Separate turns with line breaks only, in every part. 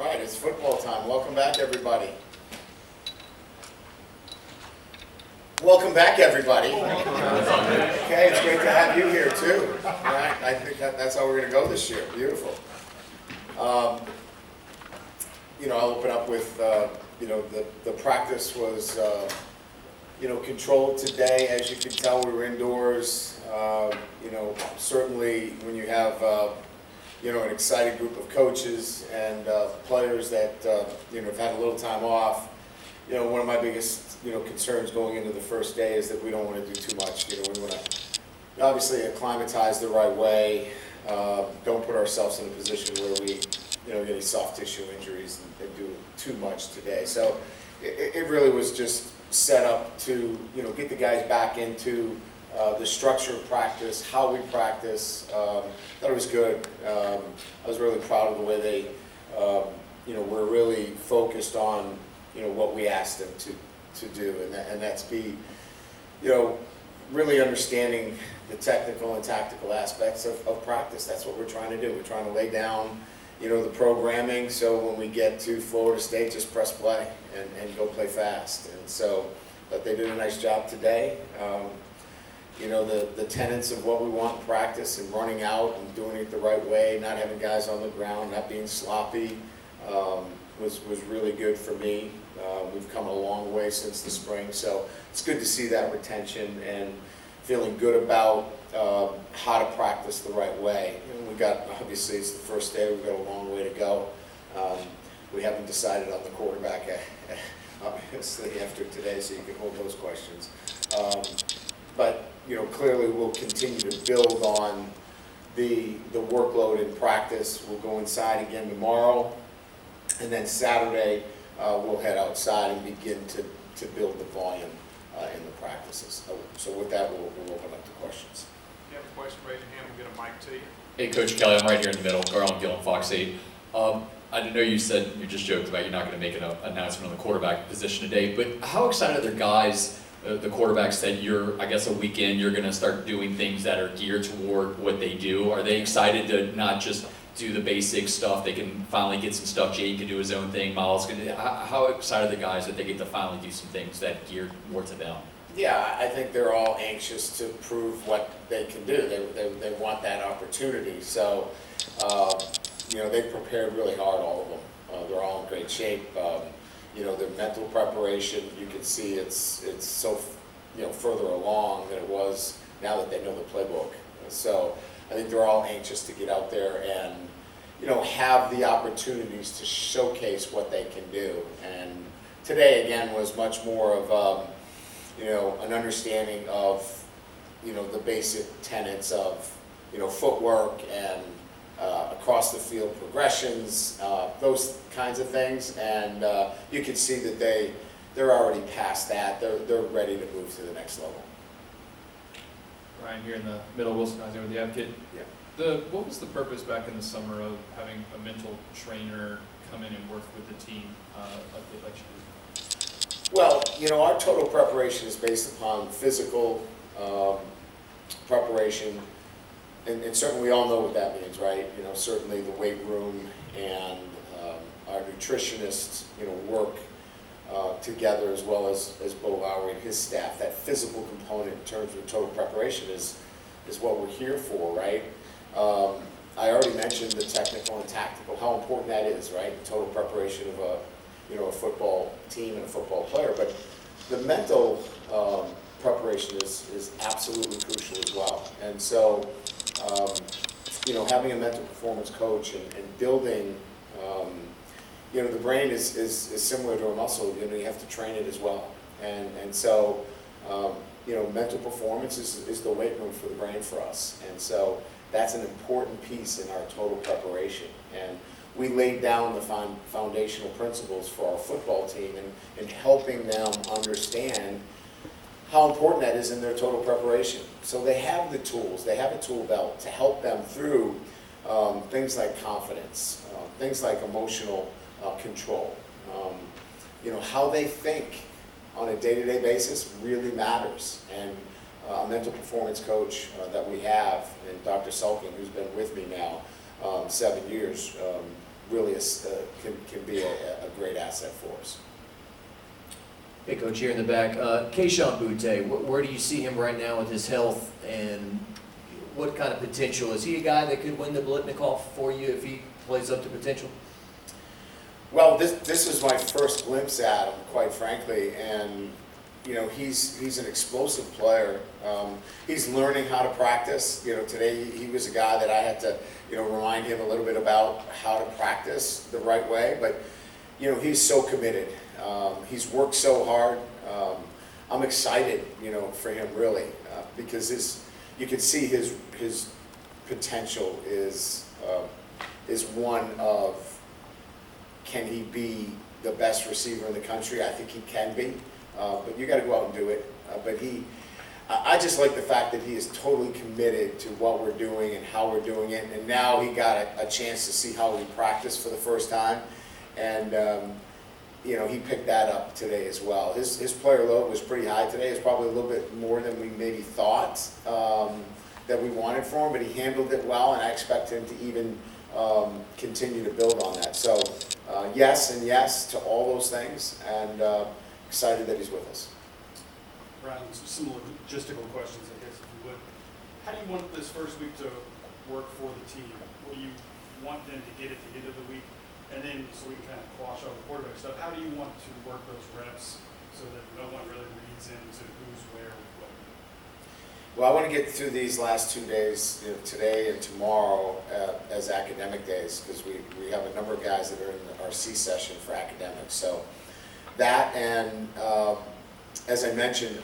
All right, it's football time. Welcome back, everybody. Welcome back, everybody. Okay, it's great to have you here too. All right, I think that's how we're going to go this year. Beautiful. I'll open up with, the practice was, controlled today. As you can tell, we were indoors. Certainly when you have, an excited group of coaches and players that, have had a little time off. One of my biggest, concerns going into the first day is that we don't want to do too much. We want to obviously acclimatize the right way. Don't put ourselves in a position where we, get any soft tissue injuries and do too much today. So it really was just set up to, get the guys back into the structure of practice, how we practice. Thought it was good. I was really proud of the way they, were really focused on, what we asked them to do, and that's be, really understanding the technical and tactical aspects of practice. That's what we're trying to do. We're trying to lay down, the programming, so when we get to Florida State, just press play and go play fast. And so, but they did a nice job today. The tenets of what we want in practice and running out and doing it the right way, not having guys on the ground, not being sloppy, was really good for me. We've come a long way since the spring, so it's good to see that retention and feeling good about how to practice the right way. We got, obviously it's the first day, we've got a long way to go. We haven't decided on the quarterback obviously after today, so you can hold those questions. But clearly we'll continue to build on the workload in practice. We'll go inside again tomorrow, and then Saturday we'll head outside and begin to build the volume in the practices. So with that, we'll open up to questions.
If you have a question, raise your hand, we'll get a mic to you.
Hey, Coach Kelly, I'm right here in the middle. Garland Gillen, Fox 8. I know you said, you just joked about you're not going to make an announcement on the quarterback position today, but how excited are guys, the quarterbacks, that you're, I guess, a week in, you're going to start doing things that are geared toward what they do? Are they excited to not just do the basic stuff? They can finally get some stuff. Jay can do his own thing. Miles can. How excited are the guys that they get to finally do some things that gear more to them?
Yeah, I think they're all anxious to prove what they can do. They want that opportunity. So, they've prepared really hard, all of them. They're all in great shape. Their mental preparation, you can see it's so, further along than it was now that they know the playbook. So I think they're all anxious to get out there and, have the opportunities to showcase what they can do. And today, again, was much more of, an understanding of, the basic tenets of, footwork and across the field progressions, those kinds of things. And you can see that they're already past that. They're ready to move to the next level.
Ryan here in the middle, Wilson Isaiah with the Advocate.
Yeah.
What was the purpose back in the summer of having a mental trainer come in and work with the team like you did?
Well, our total preparation is based upon physical preparation, and certainly we all know what that means, right? Certainly the weight room and our nutritionists, work together, as well as Bo Lowry and his staff. That physical component in terms of total preparation is what we're here for, right? I already mentioned the technical and tactical, how important that is, right? The total preparation of a football team and a football player. But the mental preparation is absolutely crucial as well. And so, having a mental performance coach and building, the brain is similar to a muscle. You have to train it as well. And so, mental performance is the weight room for the brain for us. And so that's an important piece in our total preparation. And we laid down the foundational principles for our football team and helping them understand how important that is in their total preparation. So they have the tools, they have a tool belt to help them through things like confidence, things like emotional control. How they think on a day-to-day basis really matters. And a mental performance coach that we have, and Dr. Sulkin, who's been with me now 7 years, really can be a great asset for us.
Hey, Coach, here in the back. Keishawn Butte, where do you see him right now with his health, and what kind of potential? Is he a guy that could win the Blitnikoff for you if he plays up to potential?
Well, this was my first glimpse at him, quite frankly, and you know, he's an explosive player. He's learning how to practice. You know, today he was a guy that I had to, you know, remind him a little bit about how to practice the right way. But, you know, he's so committed. He's worked so hard. I'm excited, you know, for him really, because you can see his potential is one of, can he be the best receiver in the country? I think he can be. But you got to go out and do it. I just like the fact that he is totally committed to what we're doing and how we're doing it. And now he got a chance to see how we practice for the first time. And, you know, he picked that up today as well. His player load was pretty high today. It's probably a little bit more than we maybe thought that we wanted for him, but he handled it well, and I expect him to even continue to build on that. So, yes and yes to all those things, and excited that he's with us.
Ryan, some logistical questions, I guess, if you would. How do you want this first week to work for the team? What do you want them to get at the end of the week? And then, so we can kind of quash all the quarterback stuff, how do you want to work those reps so that no one really reads into who's where with what?
Well, I want to get through these last 2 days, you know, today and tomorrow, as academic days, because we have a number of guys that are in our C session for academics. So that, and as I mentioned,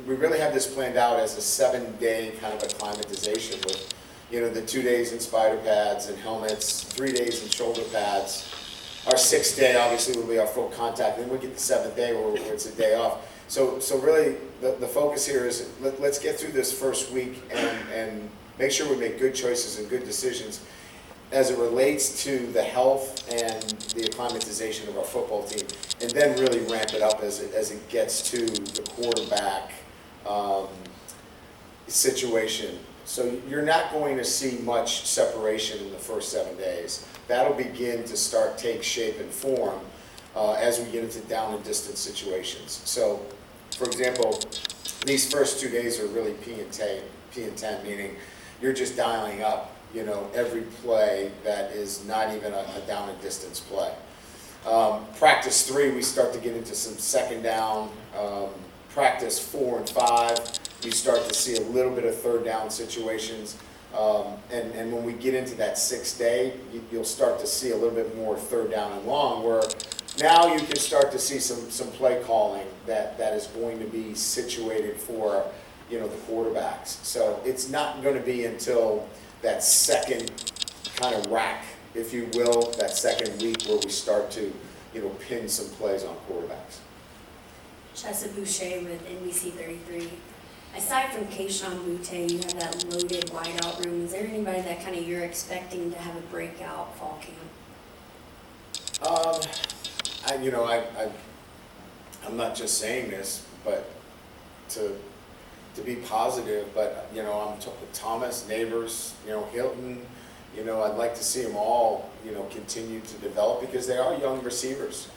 we really have this planned out as a 7-day kind of acclimatization with, you know, the 2 days in spider pads and helmets, 3 days in shoulder pads. Our 6th day, obviously, will be our full contact. Then we get the 7th day where it's a day off. So really, the focus here is let's get through this first week and make sure we make good choices and good decisions as it relates to the health and the acclimatization of our football team, and then really ramp it up as it gets to the quarterback situation. So you're not going to see much separation in the first 7 days. That'll begin to take shape and form as we get into down and distance situations. So, for example, these first 2 days are really P and 10, meaning you're just dialing up, you know, every play that is not even a down and distance play. Practice 3, we start to get into some second down. Practice 4 and 5, you start to see a little bit of third down situations. And when we get into that 6th day, you'll start to see a little bit more third down and long, where now you can start to see some play calling that is going to be situated for, you know, the quarterbacks. So it's not going to be until that second kind of rack, if you will, that second week where we start to, you know, pin some plays on quarterbacks.
Chessa Boucher with NBC 33. Aside from Keishawn Butte, you have that loaded wideout room. Is there anybody that kind of you're expecting to have a breakout fall camp?
I'm not just saying this, but to be positive, but, you know, I'm Thomas, Neighbors, you know, Hilton, you know, I'd like to see them all, you know, continue to develop because they are young receivers.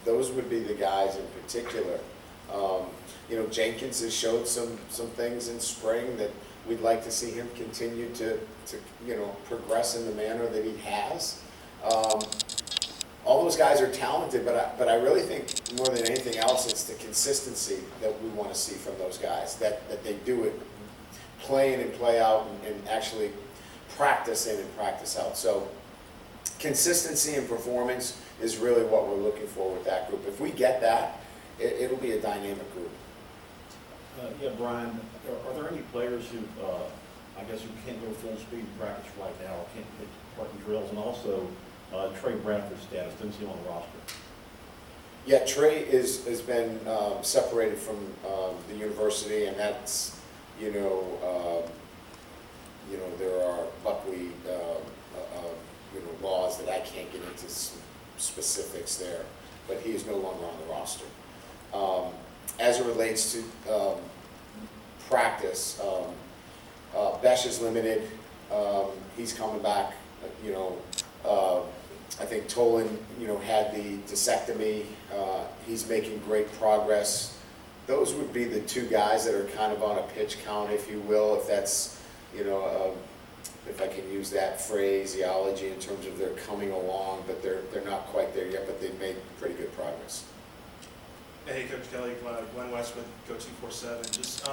Those would be the guys in particular. You know, Jenkins has showed some things in spring that we'd like to see him continue to you know, progress in the manner that he has. All those guys are talented, but I really think more than anything else, it's the consistency that we want to see from those guys, that they do it play in and play out and actually practice in and practice out. So consistency and performance is really what we're looking for with that group. If we get that, it'll be a dynamic group.
Yeah, Brian, are there any players who, I guess, who can't go full speed in practice right now, or can't hit parking drills, and also Trey Bradford's status, didn't see him on the roster?
Yeah, Trey has been separated from the university, and that's, you know, there are Buckley, you know, laws that I can't get into specifics there, but he is no longer on the roster. As it relates to practice, Besh is limited. He's coming back, you know, think Tolan, had the discectomy. He's making great progress. Those would be the two guys that are kind of on a pitch count, if you will, if that's, if I can use that phraseology in terms of they're coming along, but they're not quite there yet, but they've made pretty good progress.
Hey, Coach Kelly, Glenn Westman, Go247. Just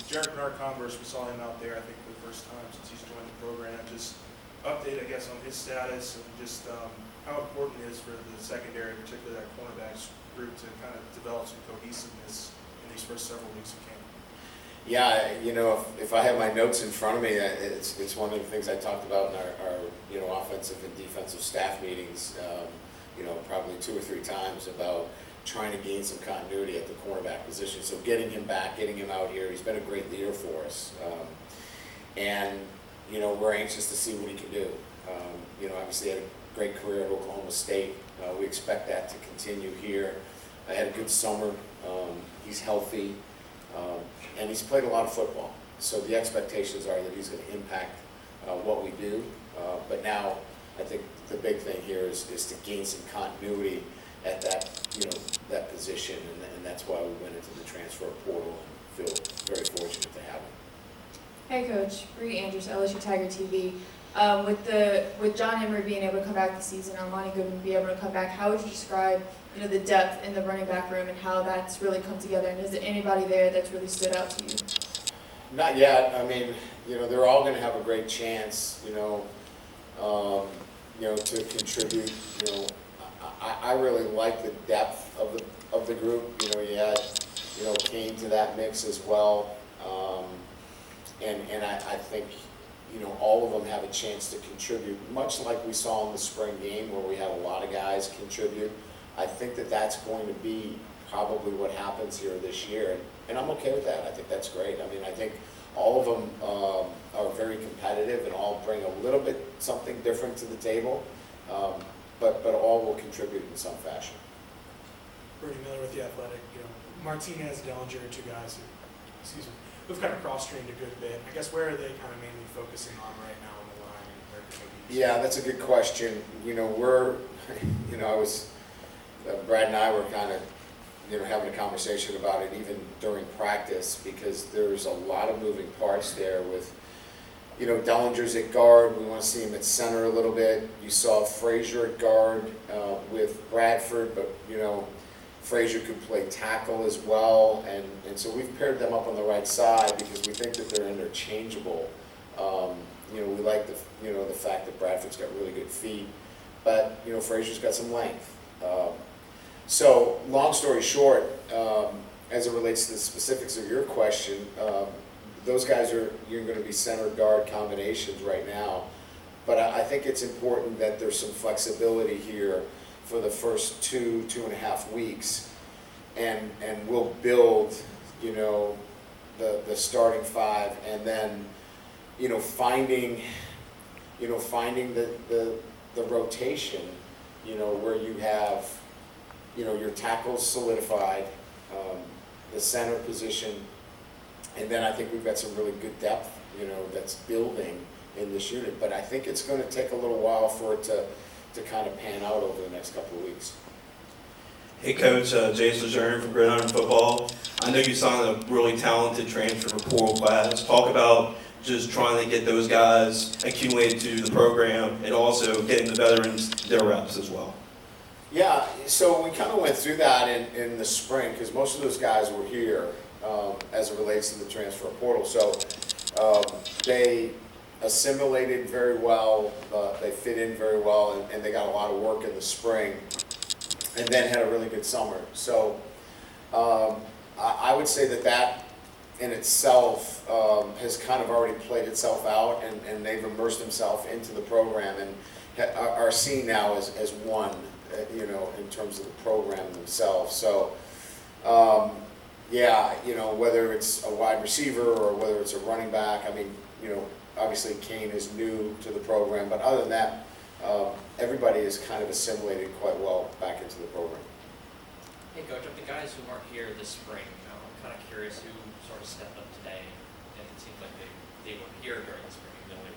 Jared Bernard Converse, we saw him out there, I think, for the first time since he's joined the program. Just update, I guess, on his status and just how important it is for the secondary, particularly that cornerbacks group, to kind of develop some cohesiveness in these first several weeks of camp.
Yeah, if I have my notes in front of me, it's one of the things I talked about in our offensive and defensive staff meetings, probably 2 or 3 times about trying to gain some continuity at the cornerback position. So getting him back, getting him out here, he's been a great leader for us. And, we're anxious to see what he can do. Obviously had a great career at Oklahoma State. We expect that to continue here. I had a good summer. He's healthy. And he's played a lot of football. So the expectations are that he's going to impact what we do. But now I think the big thing here is to gain some continuity at that, that position, and that's why we went into the transfer portal and feel very fortunate to have him.
Hey Coach, Bree Andrews, LSU Tiger TV. With John Emery being able to come back this season and Lonnie Goodman being able to come back, how would you describe the depth in the running back room and how that's really come together? And is there anybody there that's really stood out to you?
Not yet. I mean, they're all going to have a great chance, to contribute. I really like the depth of the group. You had, Kane to that mix as well. And I think, all of them have a chance to contribute, much like we saw in the spring game where we had a lot of guys contribute. I think that that's going to be probably what happens here this year, and I'm okay with that. I think that's great. I mean, I think all of them are very competitive and all bring a little bit something different to the table, but all will contribute in some fashion.
Bernie Miller with The Athletic. Martinez, Dellinger are two guys who've kind of cross-trained a good bit. I guess where are they kind of mainly focusing on right now on the line, and where could they be?
Yeah, that's a good question. Brad and I were kind of, having a conversation about it even during practice, because there's a lot of moving parts there with, Dellinger's at guard. We want to see him at center a little bit. You saw Frazier at guard with Bradford, but, Frazier could play tackle as well, and so we've paired them up on the right side because we think that they're interchangeable. We like the fact that Bradford's got really good feet, but Frazier's got some length. So long story short, as it relates to the specifics of your question, those guys you're going to be center guard combinations right now, but I think it's important that there's some flexibility here for the first 2.5 weeks, and we'll build, the starting 5, and then, finding the rotation, where you have, your tackles solidified, the center position, and then I think we've got some really good depth, that's building in this unit. But I think it's going to take a little while for it to kind of pan out over the next couple of weeks.
Hey Coach, Jason Lejeune from Gridiron Football. I know you signed a really talented transfer portal class. Talk about just trying to get those guys accumulated to the program and also getting the veterans their reps as well.
Yeah, so we kind of went through that in the spring because most of those guys were here as it relates to the transfer portal. So they assimilated very well, they fit in very well, and they got a lot of work in the spring, and then had a really good summer. So I would say that in itself has kind of already played itself out, and they've immersed themselves into the program and are seen now as one, in terms of the program themselves. So yeah, whether it's a wide receiver or whether it's a running back, I mean, obviously Kane is new to the program, but other than that, everybody is kind of assimilated quite well back into the program.
Hey Coach, of the guys who weren't here this spring, I'm kind of curious who sort of stepped up today, and it seems like they were here during the spring, even though they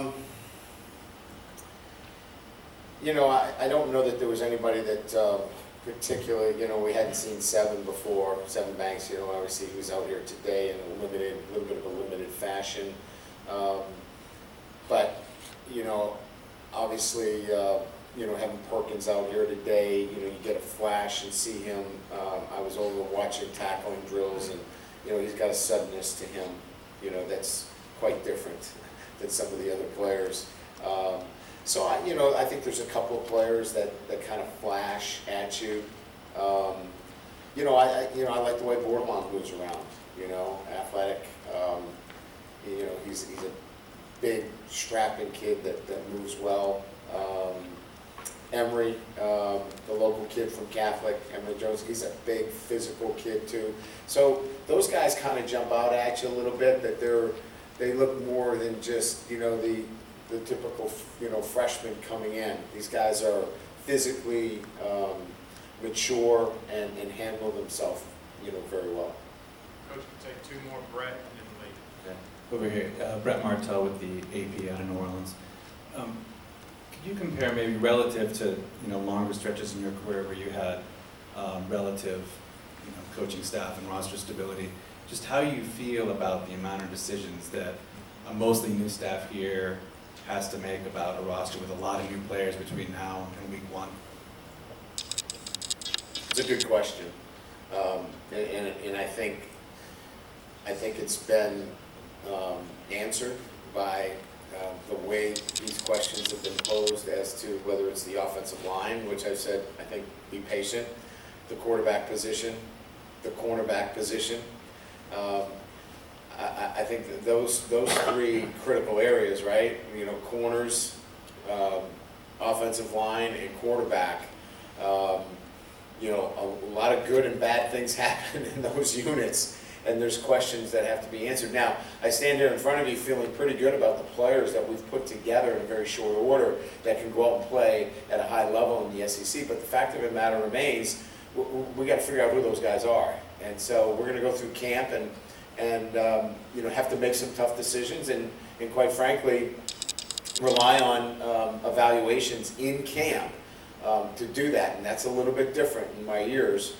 weren't.
You know, I don't know that there was anybody that particularly, you know, we hadn't seen Seven before, Seven Banks, you know, obviously he was out here today in a little bit of a limited fashion. But, you know, obviously, you know, having Perkins out here today, you know, you get a flash and see him. I was over watching tackling drills, and, you know, he's got a suddenness to him, you know, that's quite different than some of the other players. So, you know, I think there's a couple of players that kind of flash at you. You know, I like the way Bordelon moves around, you know, athletic. You know, he's a big, strapping kid that moves well. Emery, the local kid from Catholic, Emery Jones, he's a big physical kid too. So those guys kind of jump out at you a little bit, that they look more than just, you know, the typical, you know, freshman coming in. These guys are physically mature and handle themselves, you know, very well.
Coach, we'll take two more, Brett, and then Lee.
Over here, Brett Martell with the AP out of New Orleans. Could you compare maybe relative to, you know, longer stretches in your career where you had relative, you know, coaching staff and roster stability, just how you feel about the amount of decisions that a mostly new staff here has to make about a roster with a lot of new players between now and week 1?
It's a good question, and I think it's been answered by the way these questions have been posed as to whether it's the offensive line, which I said, I think, be patient, the quarterback position, the cornerback position. I think that those three critical areas, right? You know, corners, offensive line, and quarterback. You know, a lot of good and bad things happen in those units, and there's questions that have to be answered. Now, I stand here in front of you feeling pretty good about the players that we've put together in a very short order that can go out and play at a high level in the SEC, but the fact of the matter remains, we got to figure out who those guys are. And so we're going to go through camp and you know, have to make some tough decisions and quite frankly, rely on evaluations in camp to do that, and that's a little bit different in my years.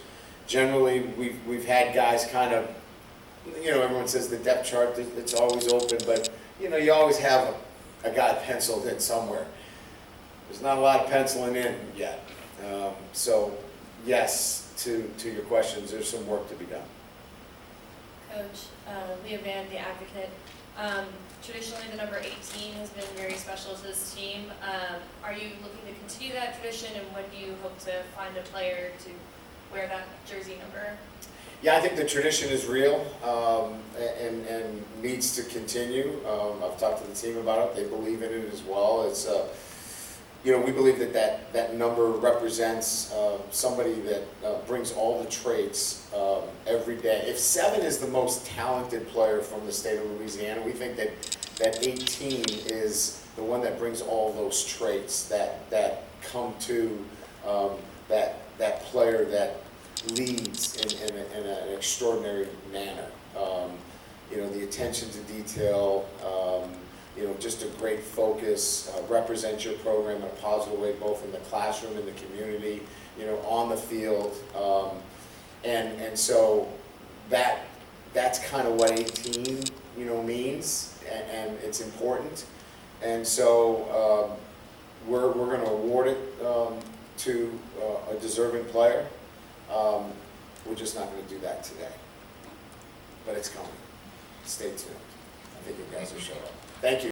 Generally, we've had guys kind of, you know, everyone says the depth chart, it's always open, but, you know, you always have a guy penciled in somewhere. There's not a lot of penciling in yet. So, yes, to your questions, there's some work to be done.
Coach, Leah Van, the Advocate. Traditionally, the number 18 has been very special to this team. Are you looking to continue that tradition, and when do you hope to find a player to wear that jersey number?
Yeah, I think the tradition is real and needs to continue. I've talked to the team about it. They believe in it as well. It's you know, we believe that number represents somebody that brings all the traits every day. If 7 is the most talented player from the state of Louisiana, we think that 18 is the one that brings all those traits that come to that player that leads in an extraordinary manner. You know, the attention to detail, you know, just a great focus, represent your program in a positive way, both in the classroom and the community, you know, on the field. And so that's kind of what 18, you know, means, and it's important. And so we're going to award it to a deserving player. We're just not going to do that today. But it's coming. Stay tuned. I think you guys will show up. Thank you.